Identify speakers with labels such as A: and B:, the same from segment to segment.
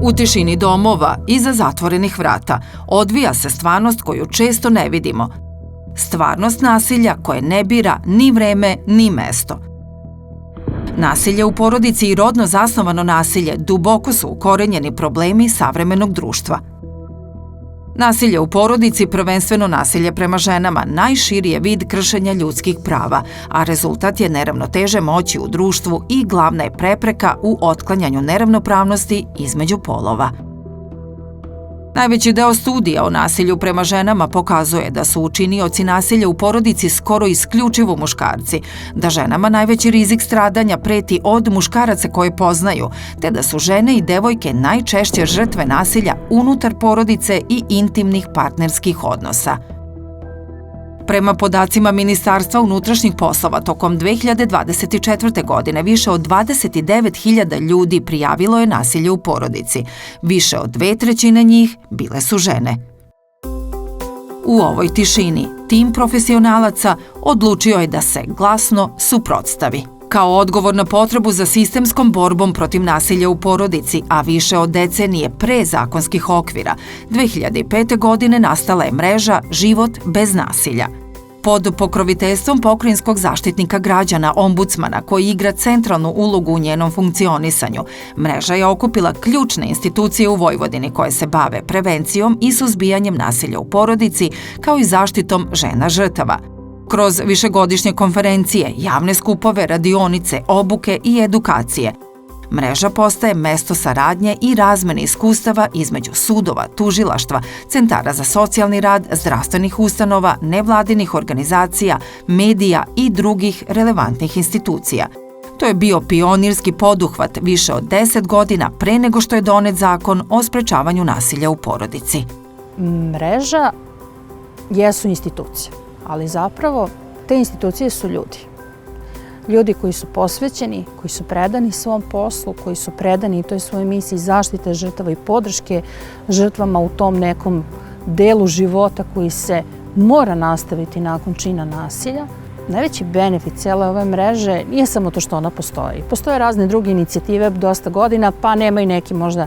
A: U tišini domova, iza zatvorenih vrata, odvija se stvarnost koju često ne vidimo. Stvarnost nasilja koje ne bira ni vreme ni mesto. Nasilje u porodici i rodno zasnovano nasilje duboko su ukorenjeni problemi savremenog društva. Nasilje u porodici, prvenstveno nasilje prema ženama, najširi je vid kršenja ljudskih prava, a rezultat je neravnoteže moći u društvu i glavna je prepreka u otklanjanju neravnopravnosti između polova. Najveći deo studija o nasilju prema ženama pokazuje da su učinioci nasilja u porodici skoro isključivo muškarci, da ženama najveći rizik stradanja preti od muškaraca koje poznaju, te da su žene i devojke najčešće žrtve nasilja unutar porodice i intimnih partnerskih odnosa. Prema podacima Ministarstva unutrašnjih poslova, tokom 2024. godine više od 29.000 ljudi prijavilo je nasilje u porodici. Više od 2/3 njih bile su žene. U ovoj tišini, tim profesionalaca odlučio je da se glasno suprotstavi. Kao odgovor na potrebu za sistemskom borbom protiv nasilja u porodici, a više od decenije pre zakonskih okvira, 2005. godine nastala je mreža Život bez nasilja. Pod pokroviteljstvom pokrajinskog zaštitnika građana, ombudsmana, koji igra centralnu ulogu u njenom funkcionisanju, mreža je okupila ključne institucije u Vojvodini koje se bave prevencijom i suzbijanjem nasilja u porodici, kao i zaštitom žena žrtava. Kroz višegodišnje konferencije, javne skupove, radionice, obuke i edukacije, mreža postaje mesto saradnje i razmene iskustava između sudova, tužilaštva, centara za socijalni rad, zdravstvenih ustanova, nevladinih organizacija, medija i drugih relevantnih institucija. To je bio pionirski poduhvat više od 10 godina pre nego što je donet zakon o sprečavanju nasilja u porodici.
B: Mreža jesu institucije, ali zapravo te institucije su ljudi. Ljudi koji su posvećeni, koji su predani svom poslu, koji su predani toj svojoj misiji zaštite žrtava i podrške žrtvama u tom nekom delu života koji se mora nastaviti nakon čina nasilja. Najveći benefit cijele ove mreže nije samo to što ona postoji. Postoje razne druge inicijative dosta godina, pa nemaju neki možda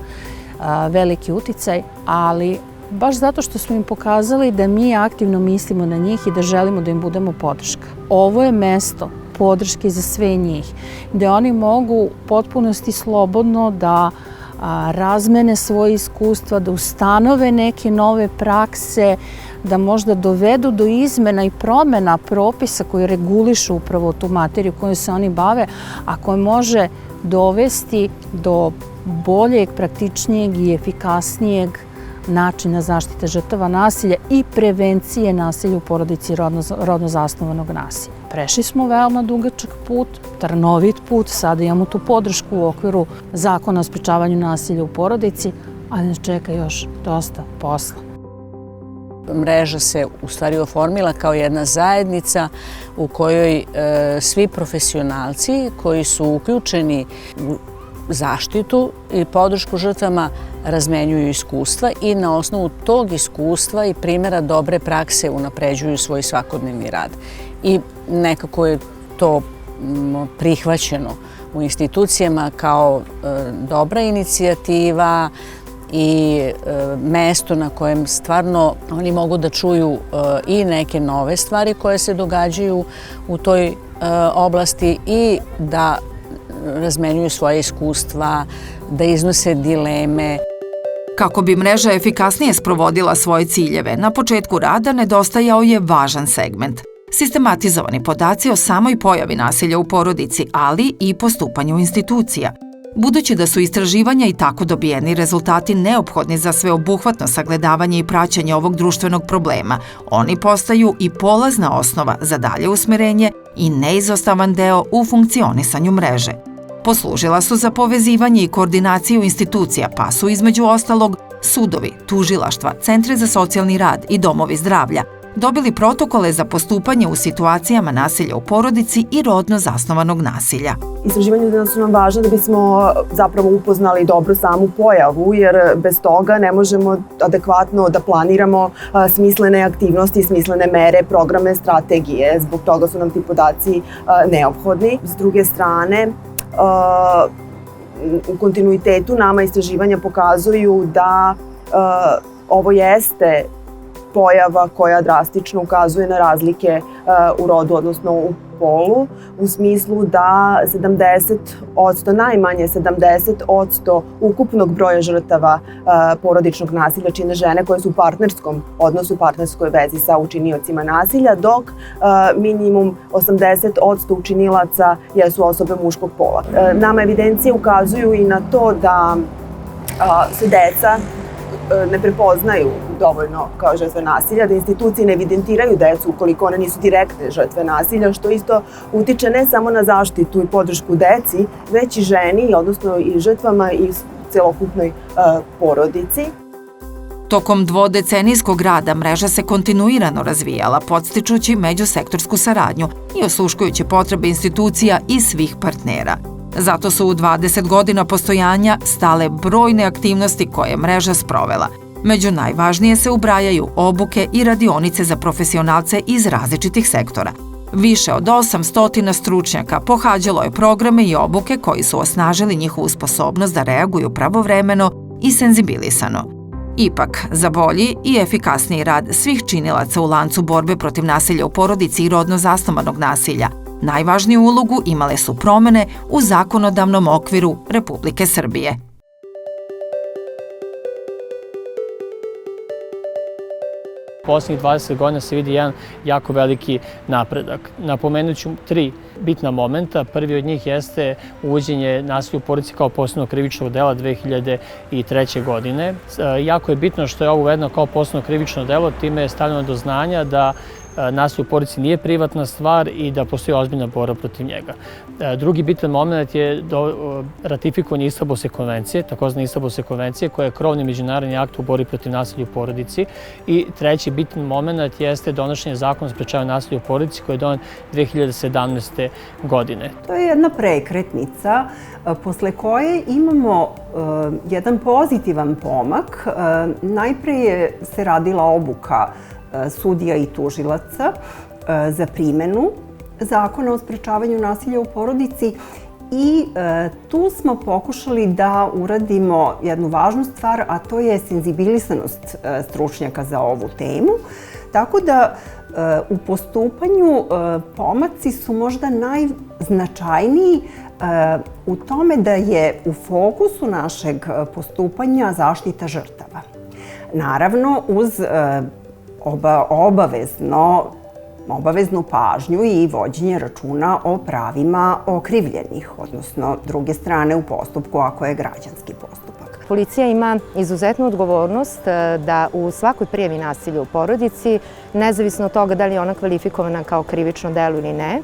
B: veliki uticaj, ali baš zato što smo im pokazali da mi aktivno mislimo na njih i da želimo da im budemo podrška. Ovo je mesto podrške za sve njih, gde oni mogu u potpunosti slobodno da razmene svoje iskustva, da ustanove neke nove prakse, da možda dovedu do izmena i promena propisa koji regulišu upravo tu materiju kojom se oni bave, a koje može dovesti do boljeg, praktičnijeg i efikasnijeg načina zaštite žrtava nasilja i prevencije nasilja u porodici i rodno zasnovanog nasilja. Prešli smo veoma dugačak put, trnovit put, sada imamo tu podršku u okviru zakona o sprečavanju nasilja u porodici, ali nas čeka još dosta posla.
C: Mreža se u stvari oformila kao jedna zajednica u kojoj svi profesionalci koji su uključeni u zaštitu i podršku žrtvama razmenjuju iskustva i na osnovu tog iskustva i primjera dobre prakse unapređuju svoj svakodnevni rad. I nekako je to prihvaćeno u institucijama kao dobra inicijativa i mesto na kojem stvarno oni mogu da čuju i neke nove stvari koje se događaju u toj oblasti i da razmenjuju svoje iskustva, da iznose dileme.
A: Kako bi mreža efikasnije sprovodila svoje ciljeve, na početku rada nedostajao je važan segment. Sistematizovani podaci o samoj pojavi nasilja u porodici, ali i postupanju institucija. Budući da su istraživanja i tako dobijeni rezultati neophodni za sveobuhvatno sagledavanje i praćenje ovog društvenog problema, oni postaju i polazna osnova za dalje usmerenje i neizostavan deo u funkcionisanju mreže. Poslužila su za povezivanje i koordinaciju institucija, pa su između ostalog sudovi, tužilaštva, centri za socijalni rad i domovi zdravlja dobili protokole za postupanje u situacijama nasilja u porodici i rodno zasnovanog nasilja.
D: Istraživanja su nam važna da bismo zapravo upoznali dobro samu pojavu, jer bez toga ne možemo adekvatno da planiramo smislene aktivnosti, smislene mere, programe, strategije. Zbog toga su nam ti podaci neophodni. S druge strane, u kontinuitetu nama istraživanja pokazuju da ovo jeste pojava koja drastično ukazuje na razlike u rodu, odnosno u polu, u smislu da 70%, najmanje 70% ukupnog broja žrtava porodičnog nasilja čine žene koje su u partnerskom odnosu, partnerskoj vezi sa učiniocima nasilja, dok minimum 80% učinilaca jesu osobe muškog pola. Nama evidencije ukazuju i na to da se deca ne prepoznaju dovoljno kao žrtve nasilja, da institucije ne evidentiraju decu ukoliko one nisu direktne žrtve nasilja, što isto utiče ne samo na zaštitu i podršku deci, već i ženi, odnosno i žrtvama i celokupnoj porodici.
A: Tokom dvodecenijskog rada mreža se kontinuirano razvijala, podstičući međusektorsku saradnju i osluškujući potrebe institucija i svih partnera. Zato su u 20 godina postojanja stale brojne aktivnosti koje je mreža sprovela. Među najvažnije se ubrajaju obuke i radionice za profesionalce iz različitih sektora. Više od 800 stručnjaka pohađalo je programe i obuke koji su osnažili njihovu sposobnost da reaguju pravovremeno i senzibilisano. Ipak, za bolji i efikasniji rad svih činilaca u lancu borbe protiv nasilja u porodici i rodno zasnovanog nasilja, najvažniju ulogu imale su promene u zakonodavnom okviru Republike Srbije.
E: Poslednjih 20 godina se vidi jedan jako veliki napredak. Napomenut ću 3 bitna momenta. Prvi od njih jeste uvođenje nasilja u porodici kao posebnog krivičnog dela 2003. godine. Jako je bitno što je ovo uvedeno kao posebno krivično delo, time je stavljeno do znanja da nasilje u porodici nije privatna stvar i da postoji ozbiljna borba protiv njega. Drugi bitan moment je ratifikovanje Istanbulske konvencije, takozvane Istanbulske konvencije, koja je krovni međunarodni akt u borbi protiv nasilja u porodici. I treći bitan moment jeste donošenje zakona o sprečavanju nasilja u porodici koji je donet 2017. godine.
F: To je jedna prekretnica posle koje imamo jedan pozitivan pomak. Najpre se radila obuka sudija i tužilaca za primenu zakona o sprečavanju nasilja u porodici i tu smo pokušali da uradimo jednu važnu stvar, a to je senzibilisanost stručnjaka za ovu temu. Tako da u postupanju pomaci su možda najznačajniji u tome da je u fokusu našeg postupanja zaštita žrtava. Naravno, uz obaveznu pažnju i vođenje računa o pravima okrivljenih, odnosno druge strane u postupku ako je građanski postupak.
G: Policija ima izuzetnu odgovornost da u svakoj prijavi nasilja u porodici, nezavisno od toga da li je ona kvalifikovana kao krivično delo ili ne,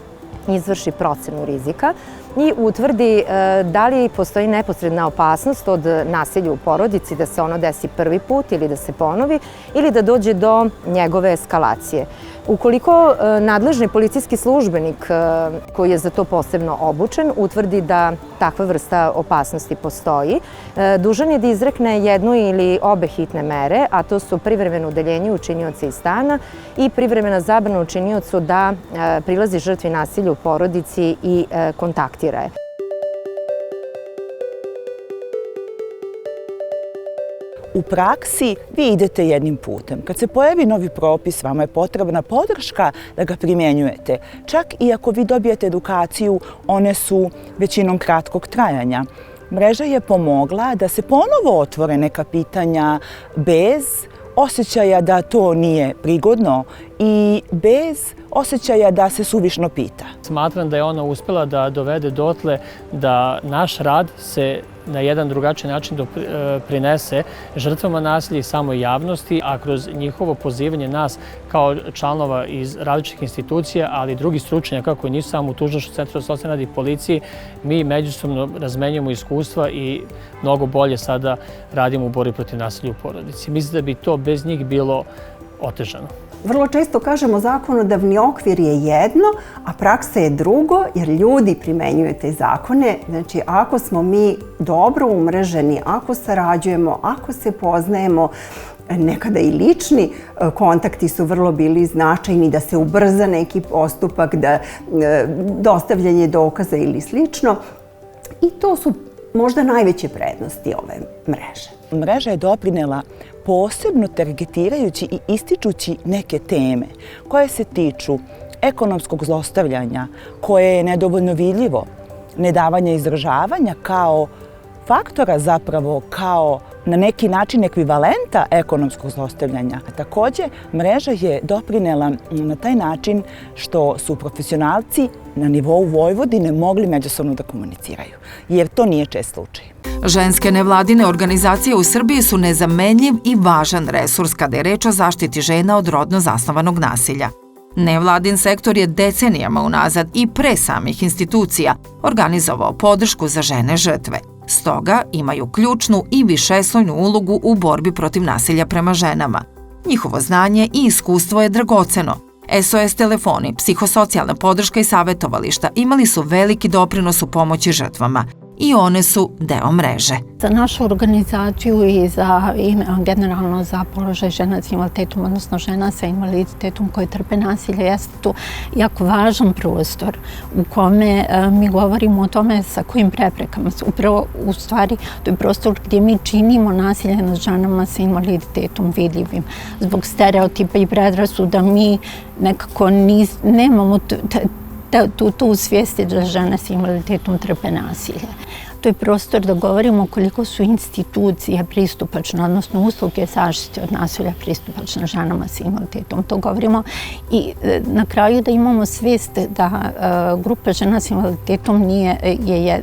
G: izvrši procenu rizika i utvrdi da li postoji neposredna opasnost od nasilja u porodici, da se ono desi prvi put ili da se ponovi ili da dođe do njegove eskalacije. Ukoliko nadležni policijski službenik koji je za to posebno obučen utvrdi da takva vrsta opasnosti postoji, dužan je da izrekne jednu ili obe hitne mere, a to su privremeno udaljenje učinioca iz stana i privremena zabrana učiniocu da prilazi žrtvi nasilja u porodici i kontaktira je.
H: U praksi vi idete jednim putem. Kad se pojavi novi propis, vama je potrebna podrška da ga primjenjujete. Čak i ako vi dobijete edukaciju, one su većinom kratkog trajanja. Mreža je pomogla da se ponovo otvore neka pitanja bez osjećaja da to nije prigodno i bez osjećaja da se suvišno pita.
E: Smatram da je ona uspela da dovede dotle da naš rad se na jedan drugačiji način prinese žrtvama nasilja i samoj javnosti, a kroz njihovo pozivanje nas kao članova iz različitih institucija, ali i drugih stručnjaka koji nisu samo u Tužilaštvu, Centru za socijalni rad i policiji, mi međusobno razmenjujemo iskustva i mnogo bolje sada radimo u borbi protiv nasilja u porodici. Mislim da bi to bez njih bilo otežano.
F: Vrlo često kažemo zakonodavni okvir je jedno, a praksa je drugo, jer ljudi primenjuju te zakone. Znači, ako smo mi dobro umreženi, ako sarađujemo, ako se poznajemo, nekada i lični kontakti su vrlo bili značajni da se ubrza neki postupak, da dostavljanje dokaza ili slično. I to su možda najveće prednosti ove mreže.
H: Mreža je doprinela posebno targetirajući i ističući neke teme koje se tiču ekonomskog zlostavljanja, koje je nedovoljno vidljivo, nedavanja izražavanja kao faktora zapravo kao na neki način ekvivalenta ekonomskog zlostavljanja. Također, mreža je doprinela na taj način što su profesionalci na nivou Vojvodine mogli međusobno da komuniciraju, jer to nije čest slučaj.
A: Ženske nevladine organizacije u Srbiji su nezamenljiv i važan resurs kada je reč o zaštiti žena od rodno zasnovanog nasilja. Nevladin sektor je decenijama unazad i pre samih institucija organizovao podršku za žene žrtve. Stoga imaju ključnu i višeslojnu ulogu u borbi protiv nasilja prema ženama. Njihovo znanje i iskustvo je dragoceno. SOS telefoni, psihosocijalna podrška i savjetovališta imali su veliki doprinos u pomoći žrtvama i one su deo mreže.
I: Za našu organizaciju i generalno za položaj žena s invaliditetom, odnosno žena sa invaliditetom koje trpe nasilje, jeste tu jako važan prostor u kome mi govorimo o tome sa kojim preprekama. Upravo u stvari to je prostor gdje mi činimo nasilje nad ženama sa invaliditetom vidljivim. Zbog stereotipa i predrasuda mi nekako nemamo tu svijesti da žene s invaliditetom trpe nasilje. To je prostor da govorimo koliko su institucije pristupačne, odnosno usluge zaštite od nasilja pristupačne ženama s invaliditetom. To govorimo i na kraju da imamo svijest da grupa žena s invaliditetom nije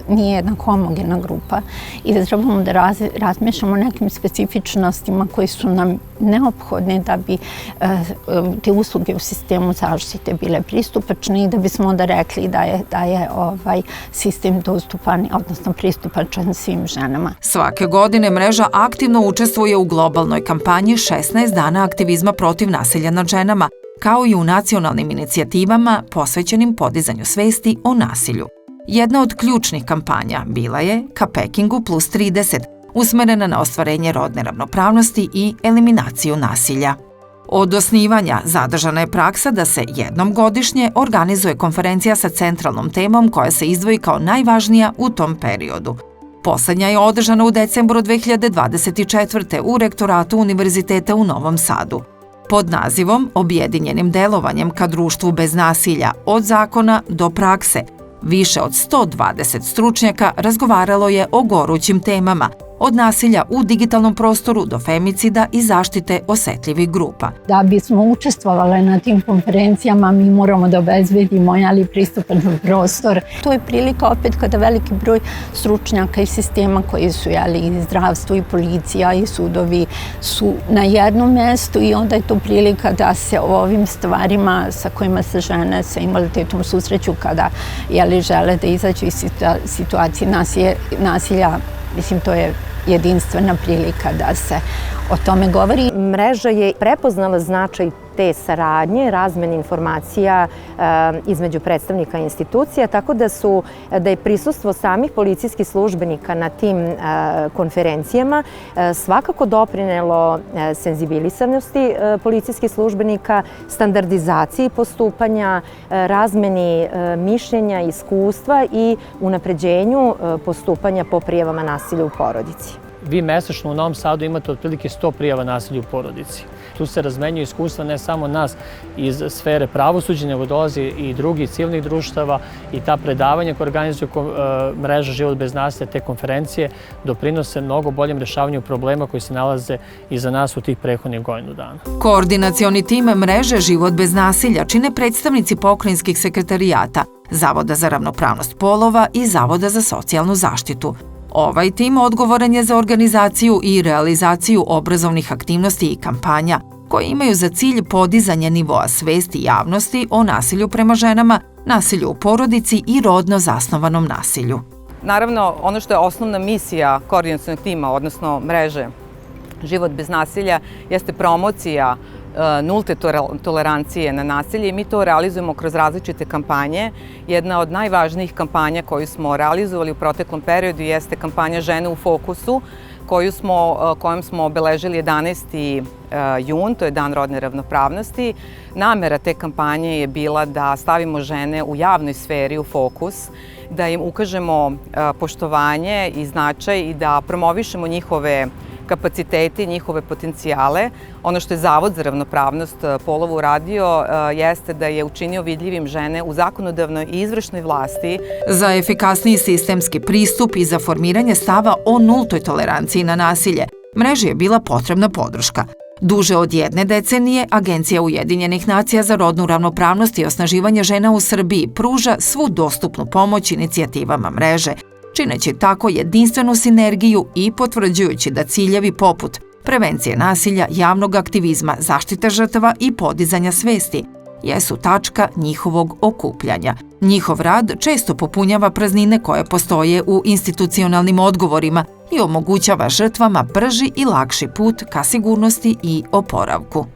I: jedna homogena grupa i da trebamo da razmišljamo o nekim specifičnostima koji su nam neophodne da bi te usluge u sistemu zaštite bile pristupačne i da bismo onda rekli da je sistem dostupan, odnosno pristupačan svim ženama.
A: Svake godine mreža aktivno učestvuje u globalnoj kampanji 16 dana aktivizma protiv nasilja nad ženama, kao i u nacionalnim inicijativama posvećenim podizanju svesti o nasilju. Jedna od ključnih kampanja bila je Ka Pekingu plus 30, usmerena na ostvarenje rodne ravnopravnosti i eliminaciju nasilja. Od osnivanja zadržana je praksa da se jednom godišnje organizuje konferencija sa centralnom temom koja se izdvoji kao najvažnija u tom periodu. Poslednja je održana u decembru 2024. u rektoratu Univerziteta u Novom Sadu. Pod nazivom Objedinjenim delovanjem ka društvu bez nasilja od zakona do prakse, više od 120 stručnjaka razgovaralo je o gorućim temama, od nasilja u digitalnom prostoru do femicida i zaštite osetljivih grupa.
I: Da bismo učestvovali na tim konferencijama, mi moramo da obezbedimo pristupan prostor. To je prilika opet kada veliki broj stručnjaka i sistema koji su i zdravstvo i policija i sudovi su na jednom mestu i onda je to prilika da se o ovim stvarima sa kojima se žene sa invaliditetom susreću kada žele da izađu iz situacije nasilja. Mislim, to je jedinstvena prilika da se o tome govori.
G: Mreža je prepoznala značaj te saradnje, razmene informacija između predstavnika institucija, tako da je prisustvo samih policijskih službenika na tim konferencijama svakako doprinelo senzibilisanosti policijskih službenika, standardizaciji postupanja, razmeni mišljenja, iskustva i unapređenju postupanja po prijavama nasilja u porodici.
E: Vi mesečno u Novom Sadu imate otprilike 100 prijava nasilja u porodici. Tu se razmenjuju iskustva ne samo nas iz sfere pravosuđa, nego dolazi i drugih civilnih društava i ta predavanja koje organizuje mreža Život bez nasilja, te konferencije, doprinose mnogo boljem rešavanju problema koji se nalaze iza nas u tih prethodnih godinu dana.
A: Koordinacioni tim mreže Život bez nasilja čine predstavnici pokrajinskih sekretarijata, Zavoda za ravnopravnost polova i Zavoda za socijalnu zaštitu. Ovaj tim odgovoran je za organizaciju i realizaciju obrazovnih aktivnosti i kampanja koje imaju za cilj podizanje nivoa svesti javnosti o nasilju prema ženama, nasilju u porodici i rodno zasnovanom nasilju.
J: Naravno, ono što je osnovna misija koordinacionog tima, odnosno mreže Život bez nasilja, jeste promocija nulte tolerancije na nasilje i mi to realizujemo kroz različite kampanje. Jedna od najvažnijih kampanja koju smo realizovali u proteklom periodu jeste kampanja Žene u fokusu, kojom smo obeležili 11. jun, to je Dan rodne ravnopravnosti. Namera te kampanje je bila da stavimo žene u javnoj sferi u fokus, da im ukažemo poštovanje i značaj i da promovišemo njihove kapacitete i njihove potencijale. Ono što je Zavod za ravnopravnost polova uradio jeste da je učinio vidljivim žene u zakonodavnoj i izvršnoj vlasti.
A: Za efikasniji sistemski pristup i za formiranje stava o nultoj toleranciji na nasilje mreži je bila potrebna podrška. Duže od 1 decenije, Agencija Ujedinjenih nacija za rodnu ravnopravnost i osnaživanje žena u Srbiji pruža svu dostupnu pomoć inicijativama mreže, čineći tako jedinstvenu sinergiju i potvrđujući da ciljevi poput prevencije nasilja, javnog aktivizma, zaštite žrtava i podizanja svesti jesu tačka njihovog okupljanja. Njihov rad često popunjava praznine koje postoje u institucionalnim odgovorima i omogućava žrtvama brži i lakši put ka sigurnosti i oporavku.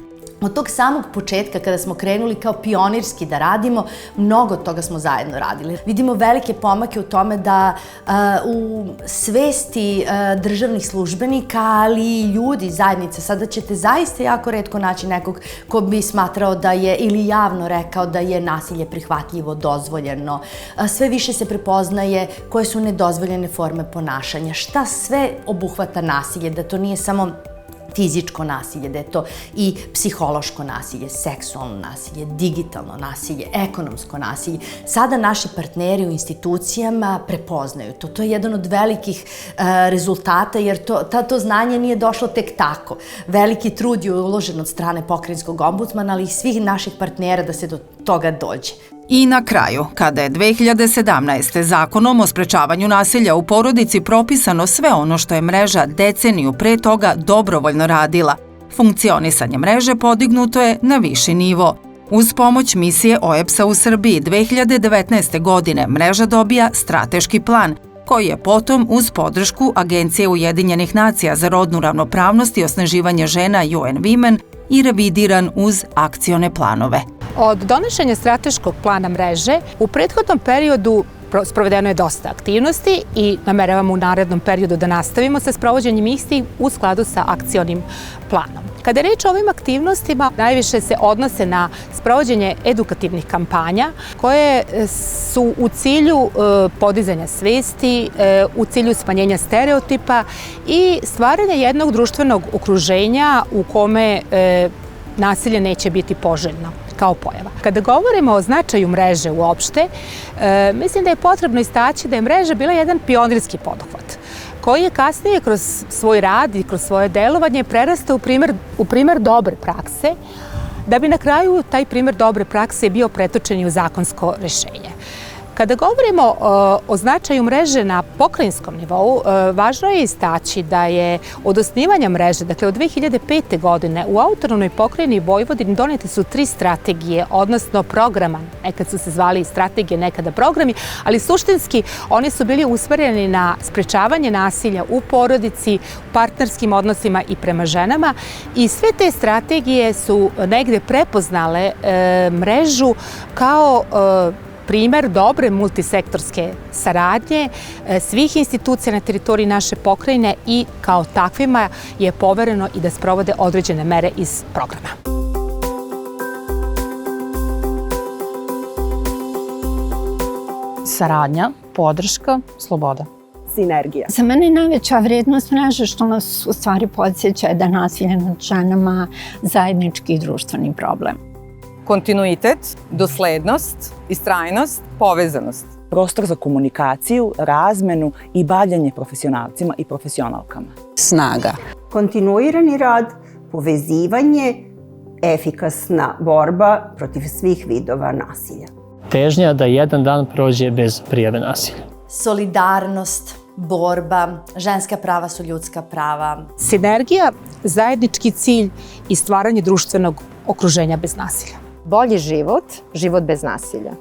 K: Od tog samog početka, kada smo krenuli kao pionirski da radimo, mnogo toga smo zajedno radili. Vidimo velike pomake u tome da u svesti državnih službenika, ali i ljudi, zajednice, sada ćete zaista jako retko naći nekog ko bi smatrao da je ili javno rekao da je nasilje prihvatljivo, dozvoljeno. Sve više se prepoznaje koje su nedozvoljene forme ponašanja, šta sve obuhvata nasilje, da to nije samo fizičko nasilje, da je to i psihološko nasilje, seksualno nasilje, digitalno nasilje, ekonomsko nasilje. Sada naši partneri u institucijama prepoznaju to. To je jedan od velikih rezultata, jer to znanje nije došlo tek tako. Veliki trud je uložen od strane pokrajinskog ombudsmana, ali i svih naših partnera da se do toga dođe.
A: I na kraju, kada je 2017. Zakonom o sprečavanju nasilja u porodici propisano sve ono što je mreža deceniju pre toga dobrovoljno radila, funkcionisanje mreže podignuto je na viši nivo. Uz pomoć misije OEBS-a u Srbiji 2019. godine mreža dobija strateški plan, koji je potom uz podršku Agencije Ujedinjenih nacija za rodnu ravnopravnost i osnaživanje žena UN Women i revidiran uz akcione planove.
B: Od donošenja strateškog plana mreže u prethodnom periodu sprovedeno je dosta aktivnosti i nameravamo u narednom periodu da nastavimo sa sprovođenjem istih u skladu sa akcionim planom. Kada je reč o ovim aktivnostima, najviše se odnose na sprovođenje edukativnih kampanja koje su u cilju podizanja svesti, u cilju smanjenja stereotipa i stvaranja jednog društvenog okruženja u kome nasilje neće biti poželjno kao pojava. Kada govorimo o značaju mreže uopšte, mislim da je potrebno istaći da je mreža bila jedan pionirski poduhvat koji je kasnije kroz svoj rad i kroz svoje delovanje prerastao u primer dobre prakse, da bi na kraju taj primer dobre prakse bio pretočen i u zakonsko rešenje. Kada govorimo o značaju mreže na pokrajinskom nivou, važno je istaći da je od osnivanja mreže, dakle od 2005. godine, u autonomnoj pokrajini Vojvodini donete su 3 strategije, odnosno programa. Nekad su se zvali strategije, nekada programi, ali suštinski oni su bili usmereni na sprečavanje nasilja u porodici, partnerskim odnosima i prema ženama i sve te strategije su negde prepoznale mrežu kao primer dobre multisektorske saradnje svih institucija na teritoriji naše pokrajine i kao takvima je povereno i da sprovode određene mere iz programa. Saradnja, podrška, sloboda.
D: Sinergija.
I: Za mene je najveća vrednost mreže što nas u stvari podsjeća da nasilje nad ženama zajednički i društveni problem.
J: Kontinuitet, doslednost, istrajnost, povezanost.
H: Prostor za komunikaciju, razmenu i bavljanje profesionalcima i profesionalkama.
C: Snaga.
F: Kontinuirani rad, povezivanje, efikasna borba protiv svih vidova nasilja.
E: Težnja da jedan dan prođe bez prijave nasilja.
K: Solidarnost, borba, ženska prava su ljudska prava.
B: Sinergija, zajednički cilj i stvaranje društvenog okruženja bez nasilja.
G: Bolji život, život bez nasilja.